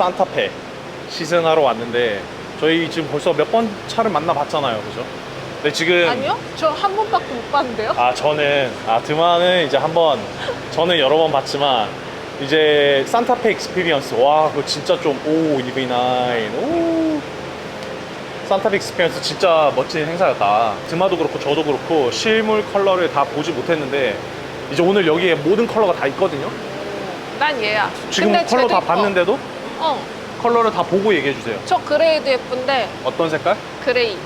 산타페 시승하러 왔는데 저희 지금 벌써 몇 번 차를 만나봤잖아요, 그죠? 근데 지금 아니요? 저 한 번밖에 못 봤는데요? 드마는 이제 한번 저는 여러 번 봤지만 이제 산타페 익스피리언스 와 그거 진짜 좀 오 EV9 오 산타페 익스피리언스 진짜 멋진 행사였다. 드마도 그렇고 저도 그렇고 실물 컬러를 다 보지 못했는데 이제 오늘 여기에 모든 컬러가 다 있거든요. 난 얘야. 지금 근데 컬러 쟤도 다 이뻐. 봤는데도 컬러를 다 보고 얘기해 주세요. 저 그레이도 예쁜데. 어떤 색깔? 그레이.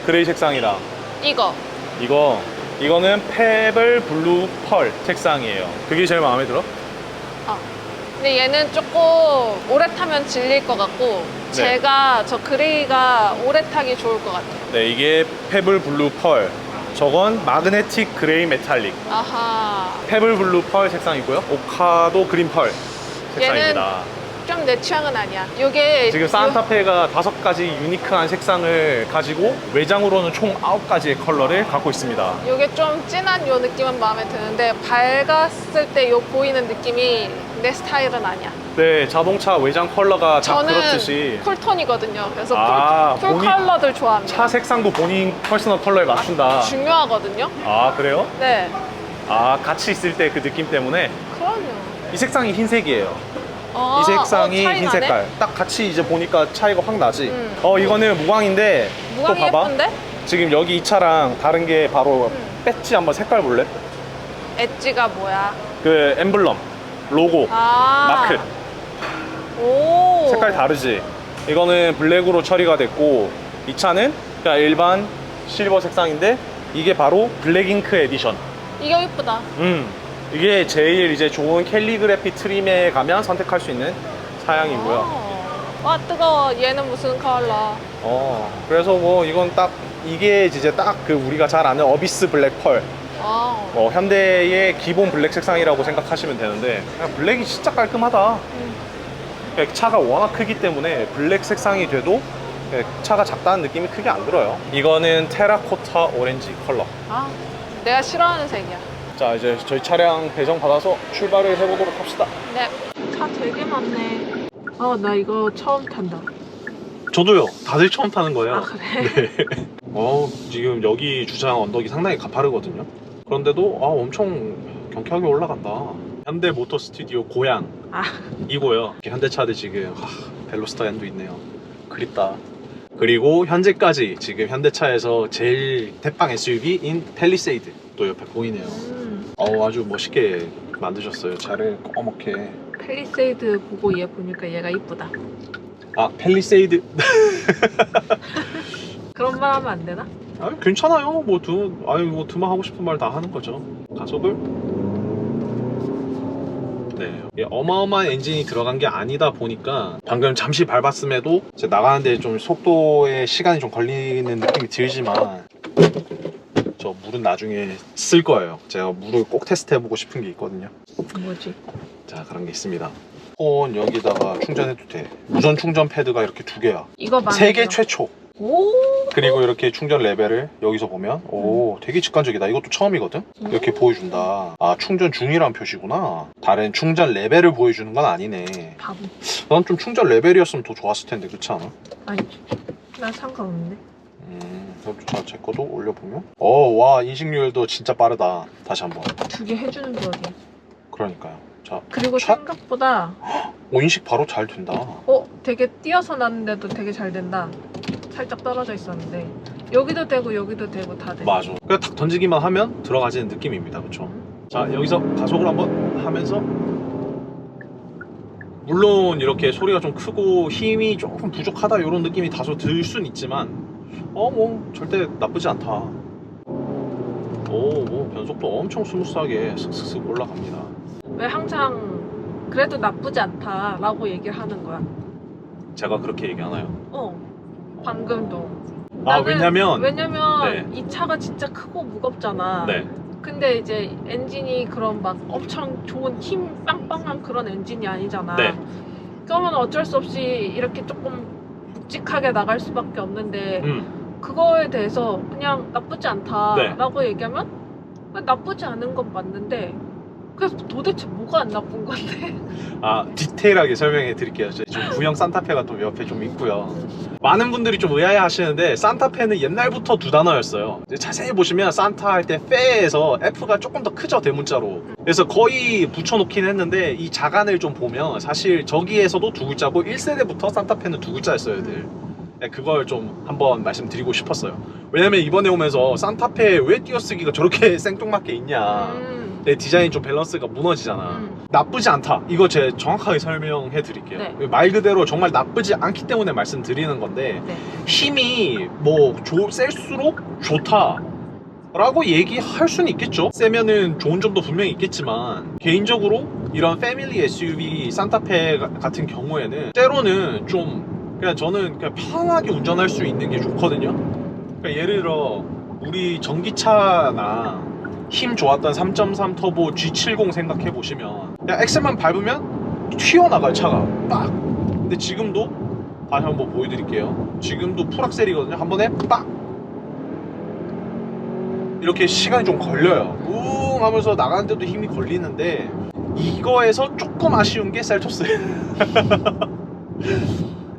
그레이 색상이다. 이거는 페블 블루 펄 색상이에요. 그게 제일 마음에 들어? 근데 얘는 조금 오래 타면 질릴 것 같고 제가 저 그레이가 오래 타기 좋을 것 같아요. 네, 이게 페블 블루 펄. 저건 마그네틱 그레이 메탈릭. 아하. 페블 블루 펄 색상이고요. 오카도 그린 펄 색상입니다. 좀 내 취향은 아니야. 요게 지금 산타페가 5가지 유니크한 색상을 가지고 외장으로는 총 9가지의 컬러를 갖고 있습니다. 요게 좀 진한 요 느낌은 마음에 드는데 밝았을 때 요 보이는 느낌이 내 스타일은 아니야. 네, 자동차 외장 컬러가 다 저는 그렇듯이 쿨톤이거든요. 그래서 쿨 컬러들 좋아합니다. 차 색상도 본인 퍼스널 컬러에 맞춘다. 중요하거든요. 그래요? 네. 같이 있을 때 그 느낌 때문에. 그럼요. 이 색상이 흰색이에요. 이 색상이 흰 색깔. 딱 같이 이제 보니까 차이가 확 나지. 이거는 무광인데 무광이 또 봐봐. 예쁜데? 지금 여기 이 차랑 다른 게 바로 배지 한번 색깔 볼래? 엣지가 뭐야? 그 엠블럼, 로고, 마크. 오. 색깔 다르지? 이거는 블랙으로 처리가 됐고 이 차는 그냥 일반 실버 색상인데 이게 바로 블랙잉크 에디션. 이게 예쁘다. 이게 제일 이제 좋은 캘리그래피 트림에 가면 선택할 수 있는 사양이고요. 와 뜨거워. 얘는 무슨 컬러? 그래서 뭐 이건 딱 이게 이제 딱 그 우리가 잘 아는 어비스 블랙 펄. 현대의 기본 블랙 색상이라고 생각하시면 되는데 그냥 블랙이 진짜 깔끔하다. 차가 워낙 크기 때문에 블랙 색상이 돼도 차가 작다는 느낌이 크게 안 들어요. 이거는 테라코타 오렌지 컬러. 내가 싫어하는 색이야. 자, 이제 저희 차량 배정 받아서 출발을 해보도록 합시다. 네. 차 되게 많네. 나 이거 처음 탄다. 저도요. 다들 처음 타는 거예요. 그래? 네. 지금 여기 주차장 언덕이 상당히 가파르거든요. 그런데도 엄청 경쾌하게 올라간다. 현대 모터 스튜디오 고향 이고요. 현대차들 지금 벨로스터 N도 있네요. 그립다. 그리고 현재까지 지금 현대차에서 제일 대빵 SUV인 팰리세이드 또 옆에 보이네요. 아주 멋있게 만드셨어요. 차를 꺼멓게. 팰리세이드 보고 얘 보니까 얘가 이쁘다. 팰리세이드. 그런 말 하면 안 되나? 괜찮아요. 뭐 드마 하고 싶은 말 다 하는 거죠. 가속을. 네, 어마어마한 엔진이 들어간 게 아니다 보니까 방금 잠시 밟았음에도 이제 나가는데 좀 속도에 시간이 좀 걸리는 느낌이 들지만 저 물은 나중에 쓸 거예요. 제가 물을 꼭 테스트해보고 싶은 게 있거든요. 뭐지? 자, 그런 게 있습니다. 폰 여기다가 충전해도 돼. 무선 충전 패드가 이렇게 2개야. 이거 세계 최초. 오. 그리고 이렇게 충전 레벨을 여기서 보면 되게 직관적이다. 이것도 처음이거든. 이렇게 보여준다. 충전 중이란 표시구나. 다른 충전 레벨을 보여주는 건 아니네. 바보. 난 좀 충전 레벨이었으면 더 좋았을 텐데 그렇지 않아? 아니, 난 상관없는데. 그럼 제 것도 올려보면 와 인식률도 진짜 빠르다. 다시 한번 2개 해주는 게 어디야? 그러니까요. 자, 그리고 생각보다 인식 바로 잘 된다. 되게 띄어서 놨는데도 되게 잘 된다. 살짝 떨어져 있었는데 여기도 되고 여기도 되고 다 돼. 맞아. 그냥 딱 던지기만 하면 들어가지는 느낌입니다. 그렇죠? 자, 여기서 가속을 한번 하면서 물론 이렇게 소리가 좀 크고 힘이 조금 부족하다 이런 느낌이 다소 들 순 있지만 뭐 절대 나쁘지 않다. 뭐 변속도 엄청 스무스하게 슥슥슥 올라갑니다. 왜 항상 그래도 나쁘지 않다 라고 얘기를 하는 거야? 제가 그렇게 얘기하나요? 방금도. 왜냐면 네. 이 차가 진짜 크고 무겁잖아. 네. 근데 이제 엔진이 그런 막 엄청 좋은 힘 빵빵한 그런 엔진이 아니잖아. 네. 그러면 어쩔 수 없이 이렇게 조금 묵직하게 나갈 수밖에 없는데 그거에 대해서 그냥 나쁘지 않다 라고 얘기하면 나쁘지 않은 건 맞는데 그래서 도대체 뭐가 안 나쁜 건데? 아, 디테일하게 설명해 드릴게요. 지금 구형 산타페가 또 옆에 좀 있고요. 많은 분들이 좀 의아해 하시는데 산타페는 옛날부터 두 단어였어요. 이제 자세히 보시면 산타 할 때 페에서 F가 조금 더 크죠, 대문자로. 그래서 거의 붙여놓긴 했는데 이 자간을 좀 보면 사실 저기에서도 두 글자고 1세대부터 산타페는 두 글자였어요, 늘. 그걸 좀 한번 말씀드리고 싶었어요. 왜냐면 이번에 오면서 산타페 왜 띄어쓰기가 저렇게 생뚱맞게 있냐. 디자인 좀 밸런스가 무너지잖아. 나쁘지 않다. 이거 제가 정확하게 설명해 드릴게요. 네. 말 그대로 정말 나쁘지 않기 때문에 말씀드리는 건데 네. 힘이 뭐 셀수록 좋다 라고 얘기할 수는 있겠죠. 세면은 좋은 점도 분명히 있겠지만 개인적으로 이런 패밀리 SUV 산타페 같은 경우에는 때로는 좀 그냥 저는 그냥 편하게 운전할 수 있는 게 좋거든요. 그러니까 예를 들어 우리 전기차나 힘 좋았던 3.3 터보 G70 생각해 보시면 그냥 엑셀만 밟으면 튀어나가요, 차가 빡. 근데 지금도 다시 한번 보여드릴게요. 지금도 풀악셀이거든요. 한 번에 빡 이렇게 시간이 좀 걸려요. 웅 하면서 나가는데도 힘이 걸리는데 이거에서 조금 아쉬운 게 셀토스.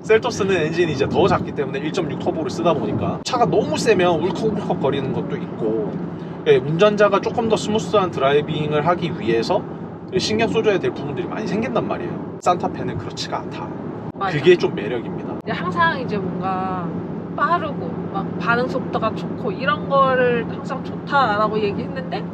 셀토스는 엔진이 이제 더 작기 때문에 1.6 터보를 쓰다 보니까 차가 너무 세면 울컥울컥 거리는 것도 있고, 운전자가 조금 더 스무스한 드라이빙을 하기 위해서 신경 써줘야 될 부분들이 많이 생긴단 말이에요. 산타페는 그렇지가 않다. 맞아. 그게 좀 매력입니다. 항상 이제 뭔가 빠르고 막 반응 속도가 좋고 이런 거를 항상 좋다라고 얘기했는데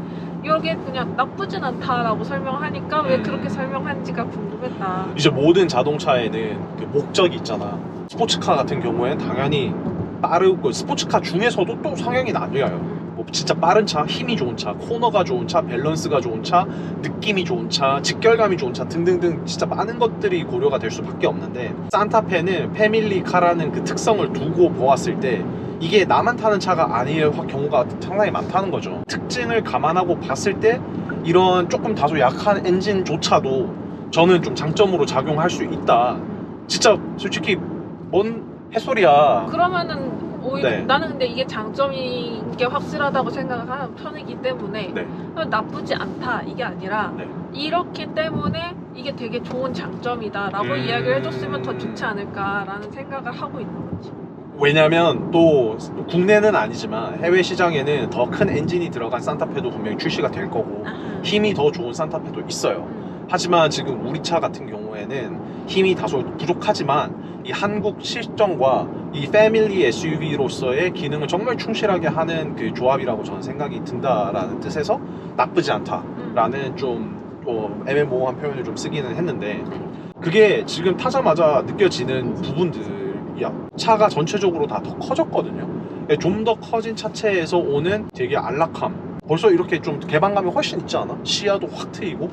이게 그냥 나쁘진 않다라고 설명하니까 왜 그렇게 설명한지가 궁금했다. 이제 모든 자동차에는 그 목적이 있잖아. 스포츠카 같은 경우엔 당연히 빠르고, 스포츠카 중에서도 또 성향이 나뉘어요. 뭐 진짜 빠른 차, 힘이 좋은 차, 코너가 좋은 차, 밸런스가 좋은 차, 느낌이 좋은 차, 직결감이 좋은 차 등등등 진짜 많은 것들이 고려가 될 수밖에 없는데, 산타페는 패밀리카라는 그 특성을 두고 보았을 때 이게 나만 타는 차가 아닐 경우가 상당히 많다는 거죠. 특징을 감안하고 봤을 때 이런 조금 다소 약한 엔진조차도 저는 좀 장점으로 작용할 수 있다. 진짜 솔직히 뭔 햇소리야. 그러면은 오히려 네. 나는 근데 이게 장점인 게 확실하다고 생각하는 편이기 때문에 네. 나쁘지 않다 이게 아니라 네. 이렇기 때문에 이게 되게 좋은 장점이다 라고 이야기를 해줬으면 더 좋지 않을까라는 생각을 하고 있는 거지. 왜냐면 또 국내는 아니지만 해외 시장에는 더 큰 엔진이 들어간 산타페도 분명히 출시가 될 거고 힘이 더 좋은 산타페도 있어요. 하지만 지금 우리 차 같은 경우에는 힘이 다소 부족하지만 이 한국 실정과 이 패밀리 SUV로서의 기능을 정말 충실하게 하는 그 조합이라고 저는 생각이 든다라는 뜻에서 나쁘지 않다라는 좀 애매모호한 표현을 좀 쓰기는 했는데, 그게 지금 타자마자 느껴지는 부분들이야. 차가 전체적으로 다 더 커졌거든요. 좀 더 커진 차체에서 오는 되게 안락함, 벌써 이렇게 좀 개방감이 훨씬 있지 않아? 시야도 확 트이고,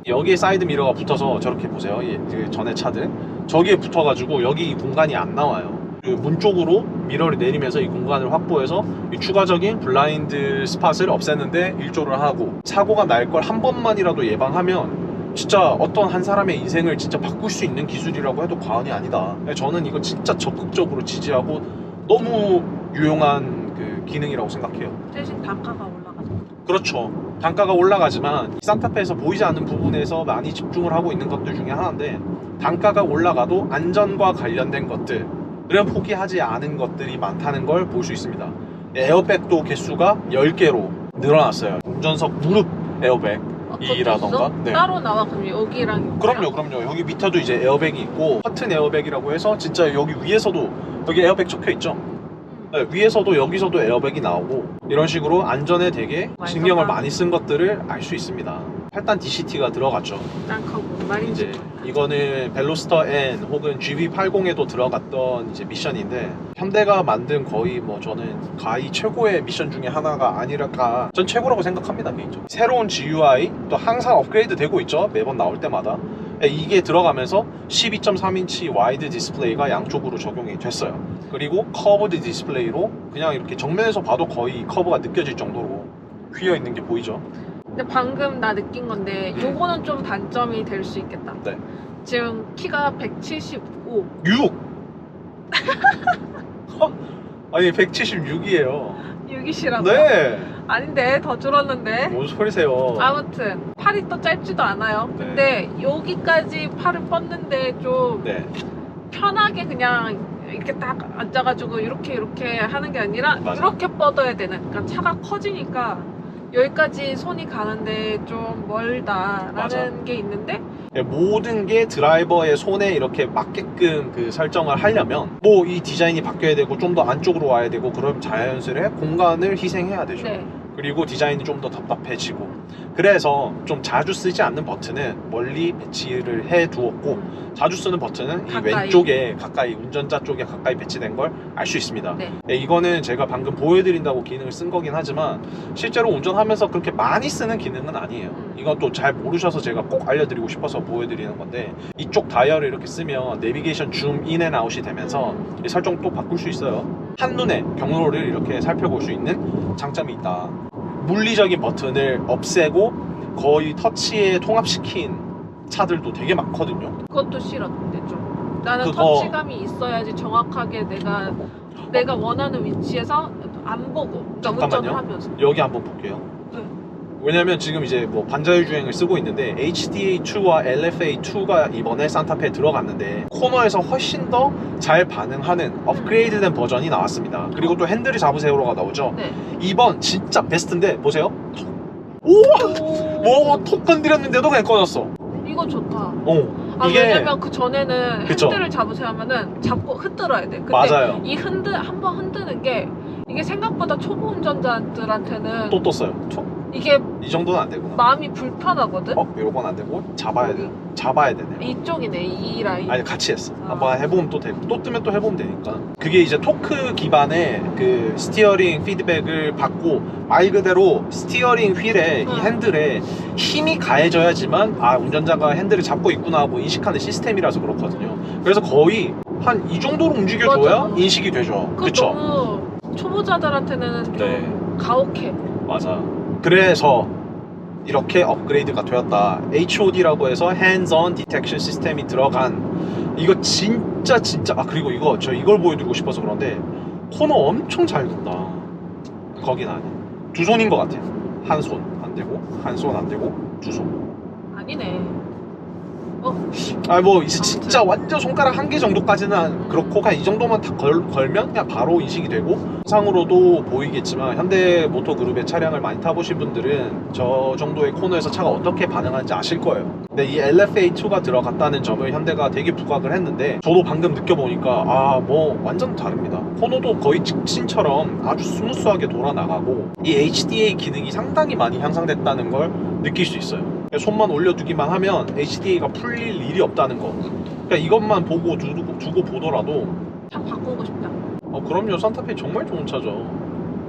여기에 사이드 미러가 붙어서 저렇게 보세요. 그 전에 차들 저기에 붙어가지고 여기 공간이 안 나와요. 그 문 쪽으로 미러를 내리면서 이 공간을 확보해서 이 추가적인 블라인드 스팟을 없애는데 일조를 하고, 사고가 날 걸 한 번만이라도 예방하면 진짜 어떤 한 사람의 인생을 진짜 바꿀 수 있는 기술이라고 해도 과언이 아니다. 저는 이거 진짜 적극적으로 지지하고 너무 유용한 그 기능이라고 생각해요. 대신 단가가 올라가죠. 그렇죠. 단가가 올라가지만 산타페에서 보이지 않는 부분에서 많이 집중을 하고 있는 것들 중에 하나인데, 단가가 올라가도 안전과 관련된 것들, 그냥 포기하지 않은 것들이 많다는 걸 볼 수 있습니다. 에어백도 개수가 10개로 늘어났어요. 운전석 무릎 에어백이라던가. 네. 따로 나와 그럼 여기랑 그럼요. 여기 밑에도 이제 에어백이 있고, 커튼 에어백이라고 해서 진짜 여기 위에서도 여기 에어백 적혀있죠. 네, 위에서도 여기서도 에어백이 나오고, 이런 식으로 안전에 되게 신경을 많이 쓴 것들을 알 수 있습니다. 8단 DCT가 들어갔죠. 뭔 말인지. 이제 이거는 벨로스터 N 혹은 GV80에도 들어갔던 이제 미션인데, 현대가 만든 거의 뭐 저는 가히 최고의 미션 중에 하나가 아니랄까, 전 최고라고 생각합니다, 개인적으로. 새로운 GUI 또 항상 업그레이드 되고 있죠, 매번 나올 때마다. 이게 들어가면서 12.3인치 와이드 디스플레이가 양쪽으로 적용이 됐어요. 그리고 커브드 디스플레이로 그냥 이렇게 정면에서 봐도 거의 커브가 느껴질 정도로 휘어 있는 게 보이죠. 근데 방금 나 느낀 건데 요거는 좀 단점이 될 수 있겠다. 네. 지금 키가 175. 6! 아니 176이에요. 6이시라고요? 네. 아닌데 더 줄었는데. 뭔 소리세요? 아무튼 팔이 또 짧지도 않아요. 네. 근데 여기까지 팔을 뻗는데 좀 네. 편하게 그냥 이렇게 딱 앉아가지고 이렇게 하는 게 아니라 맞아. 이렇게 뻗어야 되는. 그러니까 차가 커지니까 여기까지 손이 가는데 좀 멀다라는 맞아. 게 있는데, 모든 게 드라이버의 손에 이렇게 맞게끔 그 설정을 하려면 뭐 이 디자인이 바뀌어야 되고 좀 더 안쪽으로 와야 되고 그럼 자연스레 공간을 희생해야 되죠. 네. 그리고 디자인이 좀 더 답답해지고, 그래서 좀 자주 쓰지 않는 버튼은 멀리 배치를 해 두었고 자주 쓰는 버튼은 이 가까이. 왼쪽에 가까이, 운전자 쪽에 가까이 배치된 걸 알 수 있습니다. 네. 이거는 제가 방금 보여드린다고 기능을 쓴 거긴 하지만 실제로 운전하면서 그렇게 많이 쓰는 기능은 아니에요. 이건 또 잘 모르셔서 제가 꼭 알려드리고 싶어서 보여드리는 건데, 이쪽 다이얼을 이렇게 쓰면 내비게이션 줌 인 앤 아웃이 되면서 이 설정 또 바꿀 수 있어요. 한눈에 경로를 이렇게 살펴볼 수 있는 장점이 있다. 물리적인 버튼을 없애고 거의 터치에 통합시킨 차들도 되게 많거든요. 그것도 싫었는데 좀. 나는 그거- 터치감이 있어야지 정확하게 내가 원하는 위치에서 안 보고, 그러니까 운전을 잠깐만요. 하면서. 여기 한번 볼게요. 네. 왜냐면 지금 이제 뭐 반자율 주행을 쓰고 있는데 HDA2와 LFA2가 이번에 산타페에 들어갔는데 코너에서 훨씬 더 잘 반응하는 업그레이드된 버전이 나왔습니다. 그리고 또 핸들을 잡으세요가 나오죠. 네. 이번 진짜 베스트인데 보세요. 오! 톡 건드렸는데도 그냥 꺼졌어. 이거 좋다. 이게 왜냐면 그 전에는 그쵸. 핸들을 잡으세요 하면은 잡고 흔들어야 돼. 근데 맞아요. 이 한번 흔드는 게 이게 생각보다 초보 운전자들한테는 또 떴어요. 이게 이 정도는 안 되구나. 마음이 불편하거든. 요건 안 되고 잡아야 돼. 잡아야 되네요. 이쪽이네, 이 라인. 아니 같이 했어. 아. 한번 해보면 또 되고 또 뜨면 또 해보면 되니까. 그게 이제 토크 기반의 그 스티어링 피드백을 받고 말 그대로 스티어링 휠에 이 핸들에 힘이 가해져야지만 운전자가 핸들을 잡고 있구나 하고 인식하는 시스템이라서 그렇거든요. 그래서 거의 한 이 정도로 움직여줘야 맞아. 인식이 되죠. 그거 그쵸? 너무 초보자들한테는 좀 네. 가혹해. 맞아. 그래서 이렇게 업그레이드가 되었다. HOD라고 해서 Hands-on Detection 시스템이 들어간, 이거 진짜 그리고 저 이걸 보여드리고 싶어서 그런데 코너 엄청 잘 돈다. 거긴 아니야. 두 손인 것 같아. 한 손 안 되고, 한 손 안 되고, 두 손. 아니네. 이제 진짜 완전 손가락 한 개 정도까지는 그렇고, 그냥 이 정도만 딱 걸면 그냥 바로 인식이 되고, 영상으로도 보이겠지만 현대모터그룹의 차량을 많이 타보신 분들은 저 정도의 코너에서 차가 어떻게 반응하는지 아실 거예요. 근데 이 LFA2가 들어갔다는 점을 현대가 되게 부각을 했는데, 저도 방금 느껴보니까 완전 다릅니다. 코너도 거의 직진처럼 아주 스무스하게 돌아나가고, 이 HDA 기능이 상당히 많이 향상됐다는 걸 느낄 수 있어요. 손만 올려두기만 하면 HDA가 풀릴 일이 없다는 거. 그러니까 이것만 보고 두고 보더라도 참 바꾸고 싶다. 그럼요. 산타페 정말 좋은 차죠.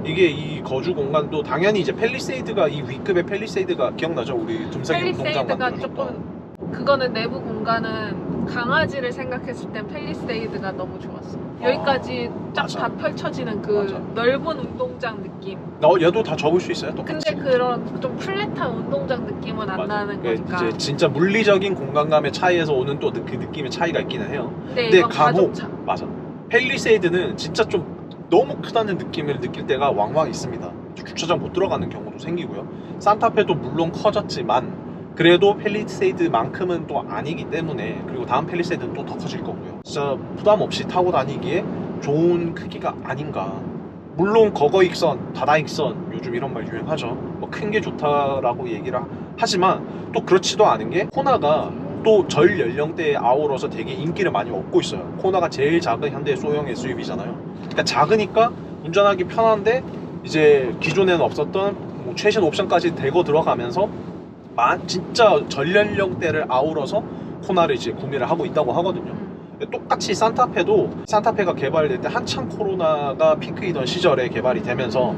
이게 이 거주 공간도 당연히 이제 팰리세이드가, 이 위급의 팰리세이드가 기억나죠? 우리 둠석이 운동장 팰리세이드가 만들어줬던. 조금, 그거는 내부 공간은 강아지를 생각했을 땐 팰리세이드가 너무 좋았어. 여기까지 쫙 맞아. 다 펼쳐지는 그 맞아. 넓은 운동장 느낌. 얘도 다 접을 수 있어요. 똑같이. 근데 그런 좀 플랫한 운동장 느낌은 안 맞아. 나는 그러니까 거니까. 이제 진짜 물리적인 공간감의 차이에서 오는 또 그 느낌의 차이가 있기는 해요. 근데 이건 가족차. 맞아. 팰리세이드는 진짜 좀 너무 크다는 느낌을 느낄 때가 왕왕 있습니다. 주차장 못 들어가는 경우도 생기고요. 산타페도 물론 커졌지만 그래도 팰리세이드만큼은 또 아니기 때문에, 그리고 다음 팰리세이드는 또 더 커질 거고요. 진짜 부담 없이 타고 다니기에 좋은 크기가 아닌가. 물론 거거익선, 다다익선, 요즘 이런 말 유행하죠. 큰 게 좋다라고 얘기를 하지만 또 그렇지도 않은 게, 코나가 또 절 연령대에 아우러서 되게 인기를 많이 얻고 있어요. 코나가 제일 작은 현대 소형 SUV잖아요. 그러니까 작으니까 운전하기 편한데, 이제 기존에는 없었던 최신 옵션까지 대거 들어가면서 진짜 전 연령대를 아우러서 코나를 이제 구매를 하고 있다고 하거든요. 똑같이 산타페가 개발될 때 한참 코로나가 피크이던 시절에 개발이 되면서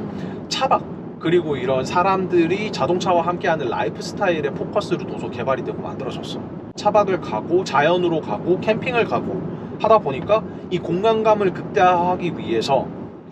차박, 그리고 이런 사람들이 자동차와 함께하는 라이프 스타일의 포커스를 둬서 개발이 되고 만들어졌어. 차박을 가고 자연으로 가고 캠핑을 가고 하다 보니까 이 공간감을 극대화하기 위해서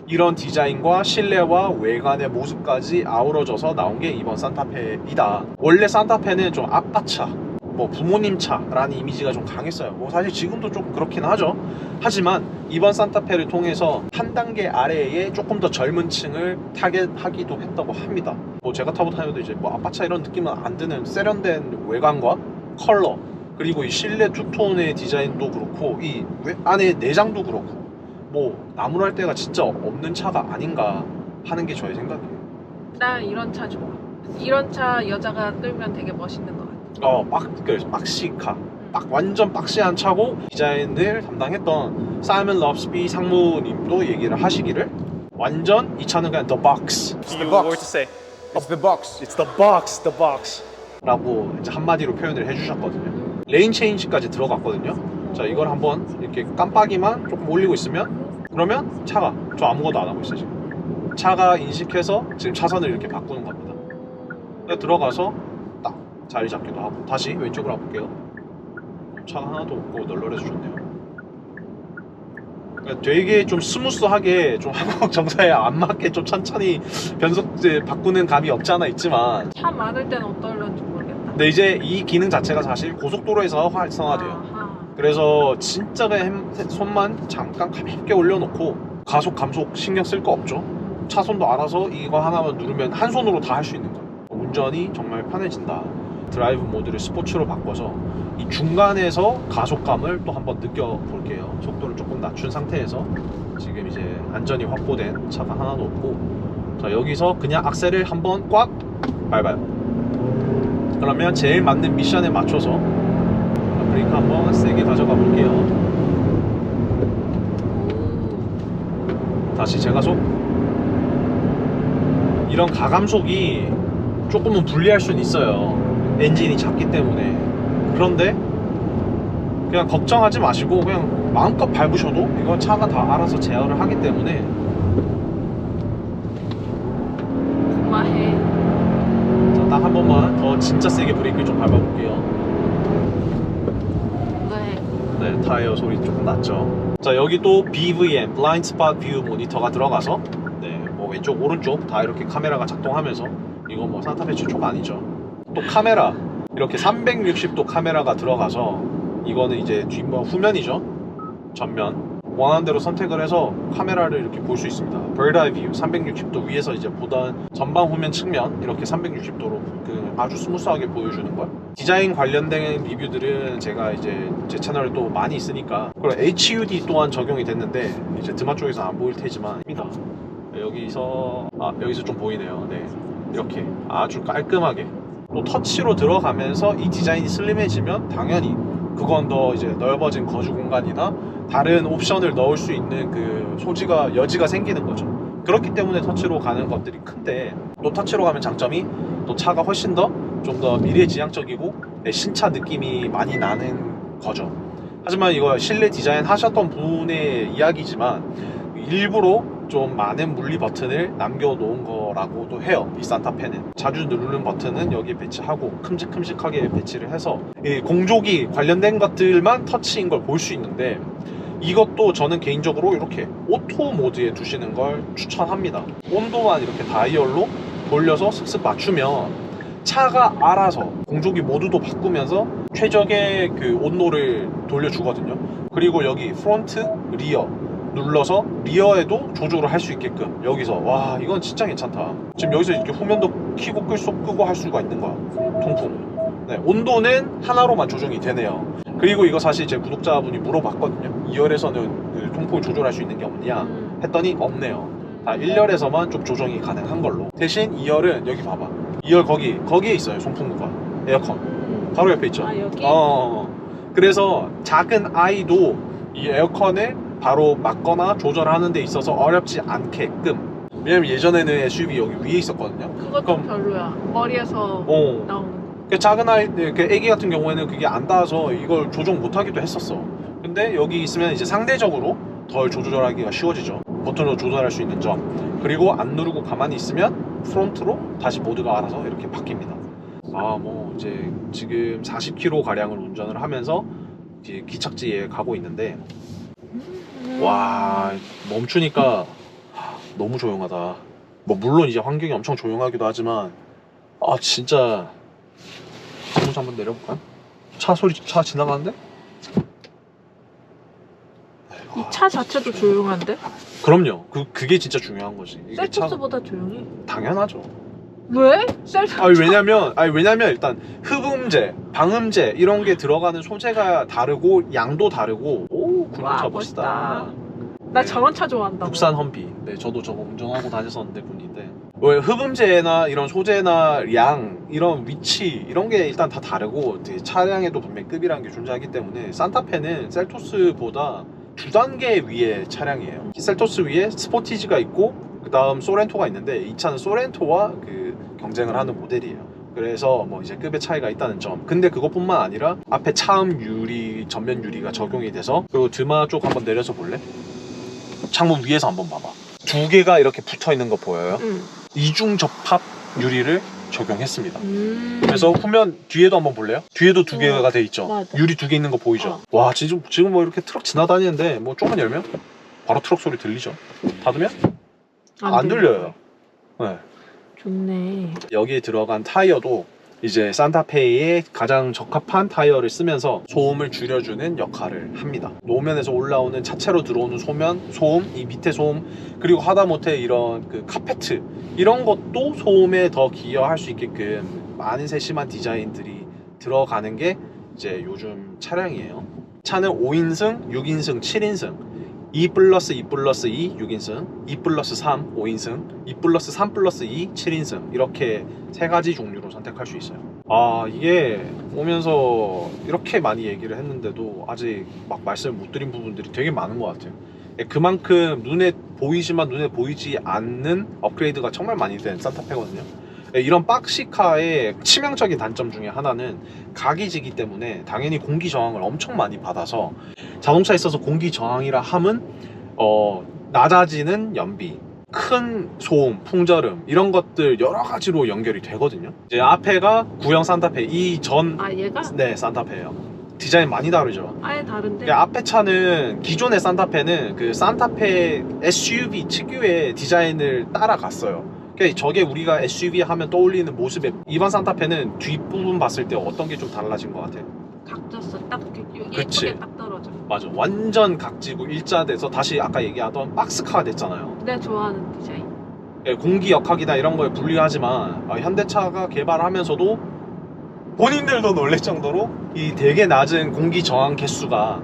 이런 디자인과 실내와 외관의 모습까지 아우러져서 나온 게 이번 산타페이다. 원래 산타페는 좀 아빠차, 뭐 부모님 차라는 이미지가 좀 강했어요. 뭐 사실 지금도 좀 그렇긴 하죠. 하지만 이번 산타페를 통해서 한 단계 아래에 조금 더 젊은 층을 타겟하기도 했다고 합니다. 뭐 제가 타고 다녀도 이제 뭐 아빠차 이런 느낌은 안 드는 세련된 외관과 컬러, 그리고 이 실내 투톤의 디자인도 그렇고 이 안에 내장도 그렇고 뭐 나무랄 데가 진짜 없는 차가 아닌가 하는 게 저의 생각이에요. 난 이런 차 좋아. 이런 차 여자가 끌면 되게 멋있는 것 같아. 박시카. 완전 박시한 차고, 디자인을 담당했던 사이먼 러브스비 상무님도 얘기를 하시기를 완전 이 차는 그냥 the box. It's the box. Word to say. It's the box. It's the box, the box. 라고 이제 한마디로 표현을 해주셨거든요. 레인 체인지까지 들어갔거든요. 자, 이걸 한번 이렇게 깜빡이만 조금 올리고 있으면 그러면 차가 저 아무것도 안 하고 있어요. 지금 차가 인식해서 지금 차선을 이렇게 바꾸는 겁니다. 들어가서 딱 자리 잡기도 하고. 다시 왼쪽으로 가볼게요. 차가 하나도 없고 널널해서 좋네요. 그러니까 되게 좀 스무스하게, 좀 한국 정서에 안 맞게 좀 천천히 변속 바꾸는 감이 없지 않아 있지만, 차 많을 때는 어떨런지 모르겠다. 근데 이제 이 기능 자체가 사실 고속도로에서 활성화돼요. 아하. 그래서 진짜 그냥 손만 잠깐 가볍게 올려놓고 가속 감속 신경 쓸 거 없죠. 차선도 알아서 이거 하나만 누르면 한 손으로 다 할 수 있는 거예요. 운전이 정말 편해진다. 드라이브 모드를 스포츠로 바꿔서 이 중간에서 가속감을 또 한번 느껴볼게요. 속도를 조금 낮춘 상태에서 지금 이제 안전이 확보된 차가 하나도 없고, 자, 여기서 그냥 악셀을 한번 꽉 밟아요. 그러면 제일 맞는 미션에 맞춰서 브레이크 한번 세게 가져가 볼게요. 다시 제가속. 이런 가감속이 조금은 불리할 수는 있어요. 엔진이 작기 때문에. 그런데 그냥 걱정하지 마시고 그냥 마음껏 밟으셔도 이건 차가 다 알아서 제어를 하기 때문에. 고마해. 자, 딱 한 번만 더 진짜 세게 브레이크를 좀 밟아볼게요. 네, 타이어 소리 조금 났죠. 자, 여기 또 BVM, Blindspot View 모니터가 들어가서 뭐 왼쪽 오른쪽 다 이렇게 카메라가 작동하면서, 이건 뭐 산타페 최초가 아니죠. 또 카메라, 이렇게 360도 카메라가 들어가서, 이거는 이제 후면이죠. 전면 원하는 대로 선택을 해서 카메라를 이렇게 볼 수 있습니다. Bird Eye View 360도 위에서 이제 보던 전방 후면 측면 이렇게 360도로 아주 스무스하게 보여주는 것. 디자인 관련된 리뷰들은 제가 이제 제 채널에 또 많이 있으니까. 그리고 HUD 또한 적용이 됐는데 이제 드마 쪽에서 안 보일 테지만 입니다. 여기서 좀 보이네요. 네, 이렇게 아주 깔끔하게 또 터치로 들어가면서 이 디자인이 슬림해지면 당연히 그건 더 이제 넓어진 거주 공간이나 다른 옵션을 넣을 수 있는 그 여지가 생기는 거죠. 그렇기 때문에 터치로 가는 것들이 큰데, 또 터치로 가면 장점이 또 차가 훨씬 더 좀 더 미래지향적이고 신차 느낌이 많이 나는 거죠. 하지만 이거 실내 디자인 하셨던 분의 이야기지만 일부러 좀 많은 물리 버튼을 남겨놓은 거라고도 해요. 이 산타페는 자주 누르는 버튼은 여기에 배치하고 큼직큼직하게 배치를 해서 이 공조기 관련된 것들만 터치인 걸 볼 수 있는데, 이것도 저는 개인적으로 이렇게 오토 모드에 두시는 걸 추천합니다. 온도만 이렇게 다이얼로 돌려서 슥슥 맞추면 차가 알아서 공조기 모드도 바꾸면서 최적의 그 온도를 돌려주거든요. 그리고 여기 프론트, 리어 눌러서 리어에도 조절을 할 수 있게끔, 여기서 와, 이건 진짜 괜찮다. 지금 여기서 이렇게 후면도 켜고 끄고 할 수가 있는 거야. 통풍. 네, 온도는 하나로만 조정이 되네요. 그리고 이거 사실 제 구독자분이 물어봤거든요. 2열에서는 그 통풍을 조절할 수 있는 게 없냐 했더니 없네요. 다 1열에서만 좀 조정이 가능한 걸로. 대신 2열은 여기 봐봐. 2열 거기에 있어요. 송풍구가, 에어컨 바로 옆에 있죠. 여기? 그래서 작은 아이도 이 에어컨을 바로 막거나 조절하는 데 있어서 어렵지 않게끔. 왜냐면 예전에는 SUV 여기 위에 있었거든요. 그것도 별로야. 머리에서 나오는. 그 작은 아이, 그 애기 같은 경우에는 그게 안 닿아서 이걸 조정 못하기도 했었어. 근데 여기 있으면 이제 상대적으로 덜 조절하기가 쉬워지죠. 버튼으로 조절할 수 있는 점. 그리고 안 누르고 가만히 있으면 프론트로 다시 모드가 알아서 이렇게 바뀝니다. 뭐 이제 지금 40km 가량을 운전을 하면서 이제 기착지에 가고 있는데, 와, 멈추니까 너무 조용하다. 뭐 물론 이제 환경이 엄청 조용하기도 하지만 진짜. 한번 내려볼까요? 차 지나가는데? 이 차 자체도 조용한데? 그럼요. 그게 진짜 중요한 거지. 이게 셀토스보다 조용해. 당연하죠. 왜? 셀토스. 왜냐면 일단 흡음재, 방음재 이런 게 들어가는 소재가 다르고 양도 다르고. 오, 굴러차 멋있다. 나 저런 차 좋아한다고. 국산 험비. 네, 저도 저거 운전하고 다녔었는데 분인데. 왜 흡음재나 이런 소재나 양, 이런 위치 이런 게 일단 다 다르고 차량에도 분명히 급이라는 게 존재하기 때문에 산타페는 셀토스보다 2단계 위의 차량이에요. 셀토스 위에 스포티지가 있고 그 다음 소렌토가 있는데 이 차는 소렌토와 그 경쟁을 하는 모델이에요. 그래서 뭐 이제 급의 차이가 있다는 점. 근데 그것뿐만 아니라 앞에 차음 유리, 전면 유리가 적용이 돼서. 그리고 드마 쪽 한번 내려서 볼래? 창문 위에서 한번 봐봐. 두 개가 이렇게 붙어 있는 거 보여요? 이중 접합 유리를 적용했습니다. 그래서 후면 뒤에도 한번 볼래요? 뒤에도 두 개가 돼 있죠. 맞아. 유리 두 개 있는 거 보이죠? 와, 지금 뭐 이렇게 트럭 지나다니는데 뭐 조금만 열면 바로 트럭 소리 들리죠? 닫으면 안 들려요. 네. 좋네. 여기에 들어간 타이어도 이제 산타페이에 가장 적합한 타이어를 쓰면서 소음을 줄여주는 역할을 합니다. 노면에서 올라오는 차체로 들어오는 소음, 이 밑에 소음, 그리고 하다못해 이런 그 카페트 이런 것도 소음에 더 기여할 수 있게끔 많은 세심한 디자인들이 들어가는 게 이제 요즘 차량이에요. 차는 5인승, 6인승, 7인승 2 플러스 2 플러스 2 6인승, 2 플러스 3 5인승, 2 플러스 3 플러스 2 7인승 이렇게 세 가지 종류로 선택할 수 있어요. 아, 이게 오면서 이렇게 많이 얘기를 했는데도 아직 막 말씀을 못 드린 부분들이 되게 많은 것 같아요. 그만큼 눈에 보이지만 눈에 보이지 않는 업그레이드가 정말 많이 된 산타페거든요. 이런 박시카의 치명적인 단점 중에 하나는 각이 지기 때문에 당연히 공기 저항을 엄청 많이 받아서 자동차에 있어서 공기 저항이라 함은 낮아지는 연비, 큰 소음, 풍절음 이런 것들 여러 가지로 연결이 되거든요. 이제 앞에가 구형 산타페 이전 얘가? 네, 산타페예요. 디자인 많이 다르죠. 아예 다른데? 앞에 차는 기존의 산타페는 그 산타페 SUV 특유의 디자인을 따라갔어요. 그러니까 저게 우리가 SUV 하면 떠올리는 모습에 일반 산타페는 뒷부분 봤을 때 어떤 게 좀 달라진 것 같아요? 각졌어. 딱 그치. 예쁘게 딱 떨어져. 맞아, 완전 각지고 일자돼서 다시 아까 얘기하던 박스카가 됐잖아요. 내가 좋아하는 디자인. 공기 역학이나 이런 거에 불리하지만 현대차가 개발하면서도 본인들도 놀랄 정도로 이 되게 낮은 공기 저항 개수가,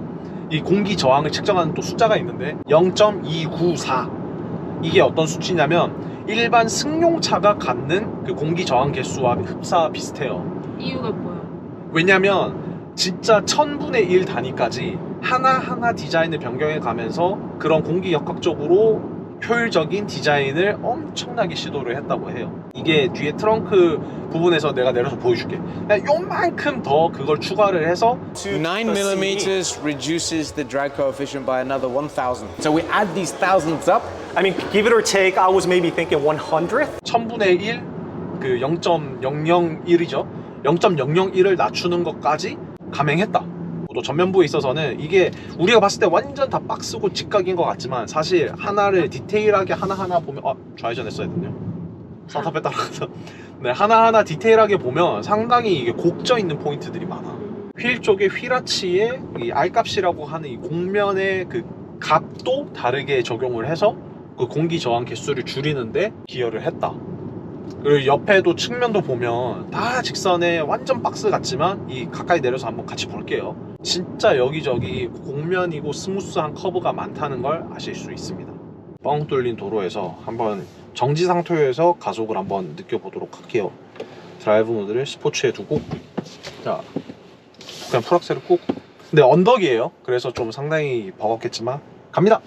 이 공기 저항을 측정하는 또 숫자가 있는데 0.294 이게 어떤 수치냐면 일반 승용차가 갖는 그 공기 저항 개수와 흡사 비슷해요. 이유가 뭐야? 왜냐면 진짜 1000분의 1 단위까지 하나하나 디자인을 변경해 가면서 그런 공기 역학적으로 효율적인 디자인을 엄청나게 시도를 했다고 해요. 이게 뒤에 트렁크 부분에서 내가 내려서 보여줄게. 그냥 요만큼 더 그걸 추가를 해서 9mm reduces the drag coefficient by another 1000. So we add these thousands up. I mean, give it or take, I was maybe thinking 100th. 1000분의 1, 그 0.001이죠. 0.001을 낮추는 것까지 감행했다. 또 전면부에 있어서는 이게 우리가 봤을 때 완전 다 박스고 직각인 것 같지만 사실 하나를 디테일하게 하나하나 보면 좌회전 했어야 됐네요. 산타페 따라가서 네, 하나하나 디테일하게 보면 상당히 이게 곡져 있는 포인트들이 많아. 휠 쪽에 휠아치의 이 R값이라고 하는 이 곡면의 그 값도 다르게 적용을 해서 그 공기 저항 개수를 줄이는데 기여를 했다. 그리고 옆에도 측면도 보면 다 직선에 완전 박스 같지만 이 가까이 내려서 한번 같이 볼게요. 진짜 여기저기 곡면이고 스무스한 커브가 많다는 걸 아실 수 있습니다. 뻥 뚫린 도로에서 한번 정지 상태에서 가속을 한번 느껴보도록 할게요. 드라이브 모드를 스포츠에 두고, 자, 그냥 풀악셀을 꾹. 근데 언덕이에요. 그래서 좀 상당히 버겁겠지만 갑니다.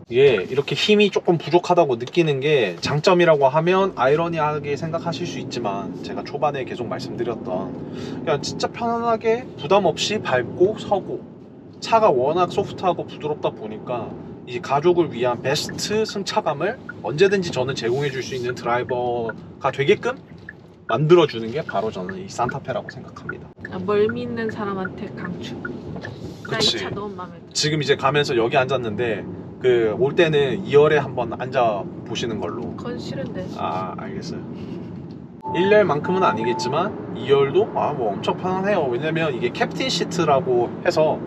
이게 이렇게 힘이 조금 부족하다고 느끼는 게 장점이라고 하면 아이러니하게 생각하실 수 있지만, 제가 초반에 계속 말씀드렸던 그냥 진짜 편안하게 부담 없이 밟고 서고, 차가 워낙 소프트하고 부드럽다 보니까 이 가족을 위한 베스트 승차감을 언제든지 저는 제공해 줄 수 있는 드라이버가 되게끔 만들어주는 게 바로 저는 이 산타페라고 생각합니다. 멀미 있는 사람한테 강추. 나 이 그치. 차 너무 마음에 들어. 지금 이제 가면서 여기 앉았는데 그 올 때는 2열에 한번 앉아 보시는 걸로. 그건 싫은데. 아, 알겠어요. 1열만큼은 아니겠지만 2열도 뭐 엄청 편안해요. 왜냐면 이게 캡틴 시트라고 해서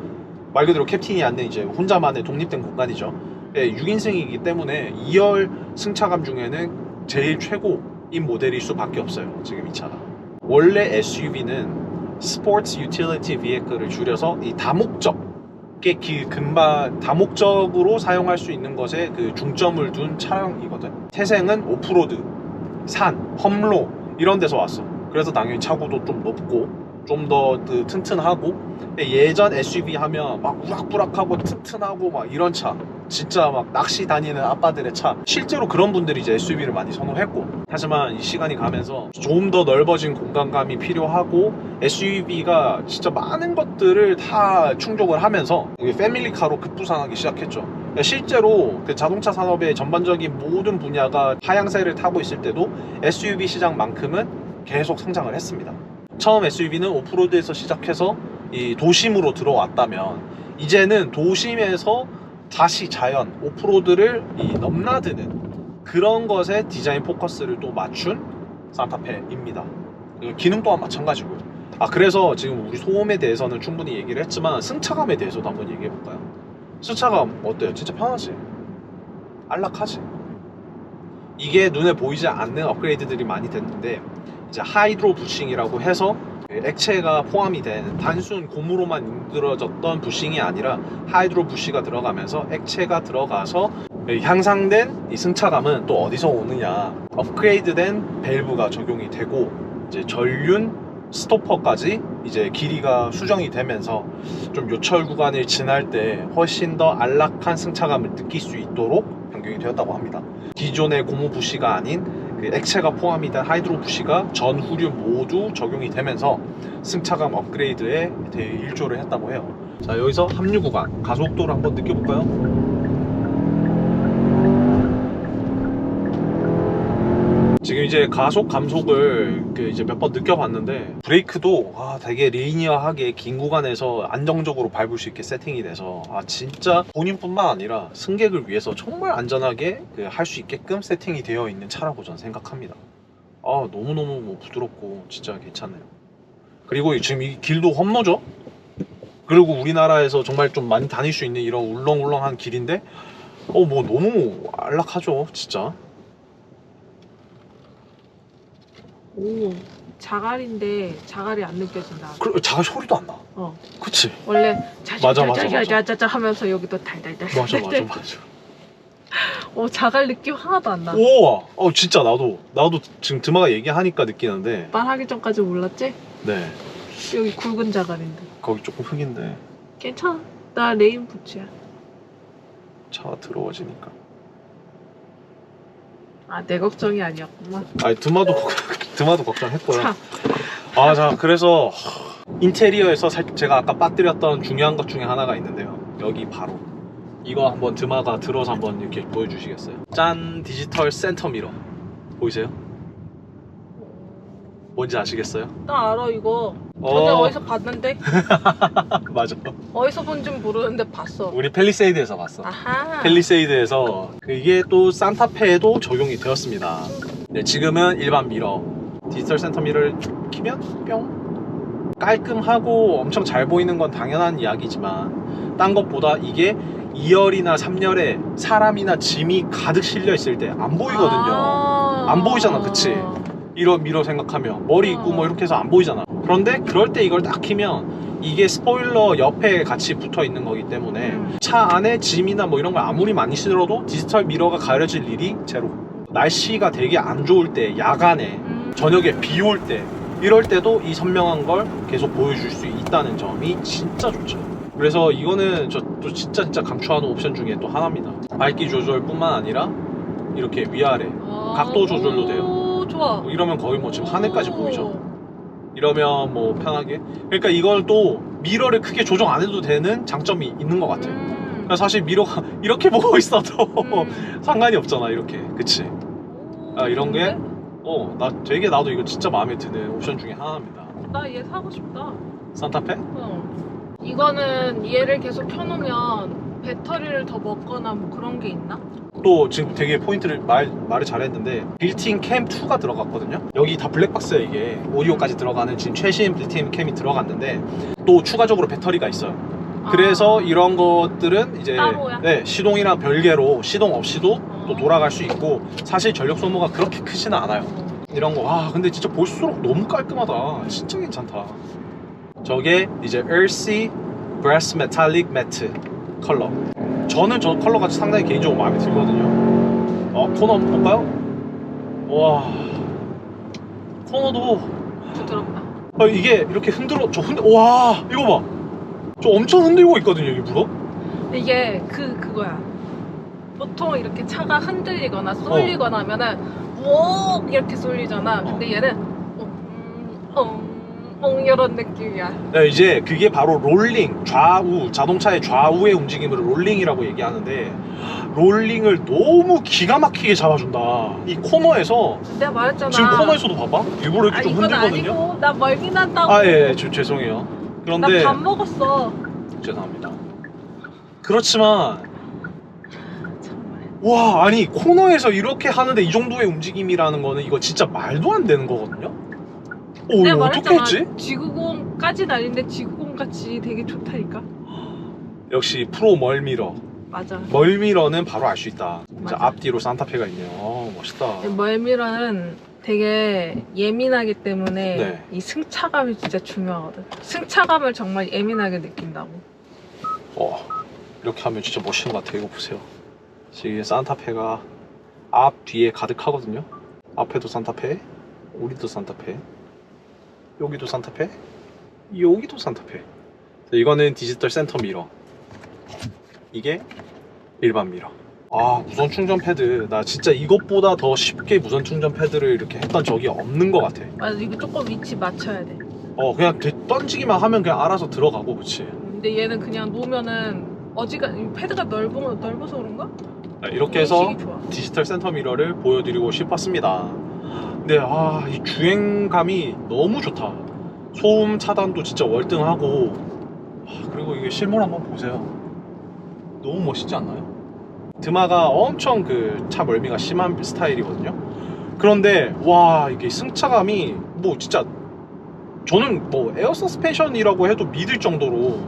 말 그대로 캡틴이 앉는 이제 혼자만의 독립된 공간이죠. 6인승이기 때문에 2열 승차감 중에는 제일 최고인 모델일 수밖에 없어요. 지금 이 차가. 원래 SUV는 스포츠 유틸리티 비에클을 줄여서 이 다목적의 다목적으로 사용할 수 있는 것에 그 중점을 둔 차량이거든. 태생은 오프로드, 산, 험로 이런 데서 왔어. 그래서 당연히 차고도 좀 높고 좀 더 튼튼하고, 예전 SUV 하면 막 우락부락하고 튼튼하고 막 이런 차, 진짜 막 낚시 다니는 아빠들의 차, 실제로 그런 분들이 이제 SUV를 많이 선호했고, 하지만 이 시간이 가면서 좀 더 넓어진 공간감이 필요하고 SUV가 진짜 많은 것들을 다 충족을 하면서 패밀리카로 급부상하기 시작했죠. 실제로 그 자동차 산업의 전반적인 모든 분야가 하향세를 타고 있을 때도 SUV 시장만큼은 계속 성장을 했습니다. 처음 SUV는 오프로드에서 시작해서 이 도심으로 들어왔다면, 이제는 도심에서 다시 자연, 오프로드를 넘나드는 그런 것에 디자인 포커스를 또 맞춘 산타페입니다. 기능 또한 마찬가지고요. 그래서 지금 우리 소음에 대해서는 충분히 얘기를 했지만 승차감에 대해서도 한번 얘기해 볼까요? 승차감 어때요? 진짜 편하지? 안락하지? 이게 눈에 보이지 않는 업그레이드들이 많이 됐는데, 이제 하이드로 부싱이라고 해서 액체가 포함이 된 단순 고무로만 만들어졌던 부싱이 아니라 하이드로 부시가 들어가면서 액체가 들어가서 향상된 이 승차감은 또 어디서 오느냐, 업그레이드된 밸브가 적용이 되고 이제 전륜 스토퍼까지 이제 길이가 수정이 되면서 좀 요철 구간을 지날 때 훨씬 더 안락한 승차감을 느낄 수 있도록 변경이 되었다고 합니다. 기존의 고무 부시가 아닌 그 액체가 포함이 된 하이드로 부시가 전 후륜 모두 적용이 되면서 승차감 업그레이드에 대해 일조를 했다고 해요. 자, 여기서 합류 구간 가속도를 한번 느껴볼까요? 지금 이제 가속 감속을 이제 몇 번 느껴봤는데, 브레이크도 되게 리니어하게 긴 구간에서 안정적으로 밟을 수 있게 세팅이 돼서 진짜 본인뿐만 아니라 승객을 위해서 정말 안전하게 할 수 있게끔 세팅이 되어 있는 차라고 저는 생각합니다. 너무너무 부드럽고 진짜 괜찮네요. 그리고 지금 이 길도 험로죠? 그리고 우리나라에서 정말 좀 많이 다닐 수 있는 이런 울렁울렁한 길인데 뭐 너무 안락하죠 진짜. 오, 자갈인데 자갈이 안 느껴진다. 그리고 자갈 소리도 안 나. 그치? 원래 맞아. 자자자자자자자 하면서 여기도 달달달. 맞아. 자갈 느낌 하나도 안 나. 우와, 진짜 나도 지금 드마가 얘기하니까 느끼는데. 말하기 전까지 몰랐지? 네. 여기 굵은 자갈인데. 거기 조금 흙인데. 괜찮아. 나 레인 부츠야. 차가 더러워지니까. 내 걱정이 아니었구만. 드마도 걱정했고요. 자, 그래서 인테리어에서 제가 아까 빠뜨렸던 중요한 것 중에 하나가 있는데요. 여기 바로 이거 한번 드마가 들어서 한번 이렇게 보여주시겠어요? 짠! 디지털 센터 미러 보이세요? 뭔지 아시겠어요? 나 알아 이거. 전에 어디서 봤는데? 맞아. 어디서 본진 모르는데 봤어. 우리 팰리세이드에서 봤어. 아하. 팰리세이드에서 이게 또 산타페에도 적용이 되었습니다. 네, 지금은 일반 미러, 디지털 센터 미러를 키면 뿅! 깔끔하고 엄청 잘 보이는 건 당연한 이야기지만, 딴 것보다 이게 2열이나 3열에 사람이나 짐이 가득 실려 있을 때 안 보이거든요. 안 보이잖아, 그치? 이런 미러 생각하면 머리 있고 뭐 이렇게 해서 안 보이잖아. 그런데 그럴 때 이걸 딱 키면 이게 스포일러 옆에 같이 붙어 있는 거기 때문에 차 안에 짐이나 뭐 이런 걸 아무리 많이 실어도 디지털 미러가 가려질 일이 제로. 날씨가 되게 안 좋을 때, 야간에, 저녁에 비 올 때, 이럴 때도 이 선명한 걸 계속 보여줄 수 있다는 점이 진짜 좋죠. 그래서 이거는 또 진짜 강추하는 옵션 중에 또 하나입니다. 밝기 조절뿐만 아니라 이렇게 위아래 각도 조절도 돼요. 좋아. 이러면 거의 뭐 지금 하늘까지 보이죠. 이러면 뭐 편하게. 그러니까 이걸 또 미러를 크게 조정 안 해도 되는 장점이 있는 것 같아요. 그러니까 사실 미러가 이렇게 보고 있어도 상관이 없잖아, 이렇게. 그치? 이런 게 나도 이거 진짜 마음에 드는 옵션 중에 하나입니다. 나 얘 사고 싶다. 산타페? 이거는 얘를 계속 켜놓으면 배터리를 더 먹거나 뭐 그런 게 있나? 또 지금 되게 포인트를 말을 잘했는데 빌트인 캠 2가 들어갔거든요. 여기 다 블랙박스에 이게 오디오까지 들어가는 지금 최신 빌트인 캠이 들어갔는데 또 추가적으로 배터리가 있어요. 그래서 이런 것들은 이제 따로야? 네, 시동이랑 별개로 시동 없이도 또 돌아갈 수 있고 사실 전력 소모가 그렇게 크지는 않아요. 이런 거 근데 진짜 볼수록 너무 깔끔하다. 진짜 괜찮다. 저게 이제 Earthy Brass Metallic Matte 컬러. 저는 저 컬러가 상당히 개인적으로 마음에 들거든요. 코너 한번 볼까요? 와, 코너도 부드럽다. 이게 이렇게 와, 이거 봐. 저 엄청 흔들고 있거든요, 일부러. 이게 그거야. 보통 이렇게 차가 흔들리거나 쏠리거나 하면은 우 이렇게 쏠리잖아. 근데 얘는 이런 느낌이야. 네, 이제 그게 바로 롤링, 좌우, 자동차의 좌우의 움직임을 롤링이라고 얘기하는데 롤링을 너무 기가 막히게 잡아준다. 이 코너에서 내가 말했잖아. 지금 코너에서도 봐봐. 일부러 이렇게 좀 이건 흔들거든요. 아니고 나 멀미 난다고. 예, 죄송해요. 그런데 나 밥 먹었어. 죄송합니다. 그렇지만 정말. 와, 아니 코너에서 이렇게 하는데 이 정도의 움직임이라는 거는 이거 진짜 말도 안 되는 거거든요. 내가 이거 어떻게 말했잖아. 했지? 지구공까지는 아닌데 지구공같이 되게 좋다니까. 역시 프로 멀미러. 맞아. 멀미러는 바로 알 수 있다. 진짜 맞아. 앞뒤로 산타페가 있네요. 멋있다. 멀미러는 되게 예민하기 때문에 네. 이 승차감이 진짜 중요하거든. 승차감을 정말 예민하게 느낀다고. 이렇게 하면 진짜 멋있는 것 같아요. 이거 보세요. 지금 산타페가 앞 뒤에 가득하거든요. 앞에도 산타페, 우리도 산타페, 여기도 산타페, 여기도 산타페. 이거는 디지털 센터 미러, 이게 일반 미러. 무선 충전 패드, 나 진짜 이것보다 더 쉽게 무선 충전 패드를 이렇게 했던 적이 없는 것 같아. 맞아, 이거 조금 위치 맞춰야 돼. 그냥 던지기만 하면 그냥 알아서 들어가고, 그치? 근데 얘는 그냥 놓으면은 패드가 넓어서 그런가? 이렇게 해서 인식이 좋아. 디지털 센터 미러를 보여드리고 싶었습니다. 근데 이 주행감이 너무 좋다. 소음 차단도 진짜 월등하고, 그리고 이게 실물 한번 보세요. 너무 멋있지 않나요? 드마가 엄청 그 차 멀미가 심한 스타일이거든요. 그런데 와, 이게 승차감이 뭐 진짜 저는 뭐 에어 서스펜션이라고 해도 믿을 정도로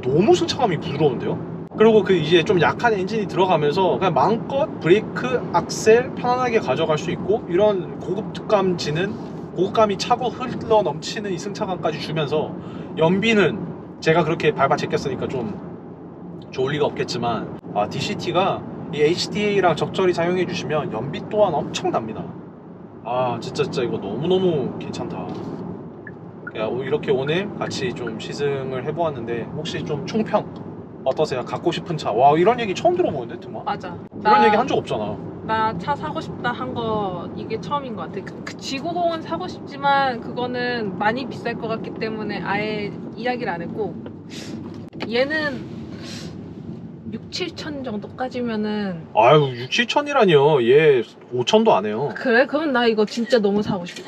너무 승차감이 부드러운데요. 그리고 그 이제 좀 약한 엔진이 들어가면서 그냥 마음껏 브레이크, 악셀 편안하게 가져갈 수 있고, 이런 고급감이 차고 흘러 넘치는 이 승차감까지 주면서 연비는 제가 그렇게 밟아 제꼈으니까 좀 좋을 리가 없겠지만 DCT가 이 HDA랑 적절히 사용해 주시면 연비 또한 엄청납니다. 진짜 이거 너무너무 괜찮다. 이렇게 오늘 같이 좀 시승을 해보았는데 혹시 좀 총평 어떠세요? 갖고 싶은 차. 이런 얘기 처음 들어보는데 드마? 맞아. 이런 얘기 한 적 없잖아. 나 차 사고 싶다 한 거 이게 처음인 것 같아. 그 지구공은 사고 싶지만 그거는 많이 비쌀 것 같기 때문에 아예 이야기를 안 했고, 얘는 6-7천 정도까지면은. 6-7천이라니요. 얘 5천도 안 해요. 그래? 그럼 나 이거 진짜 너무 사고 싶어.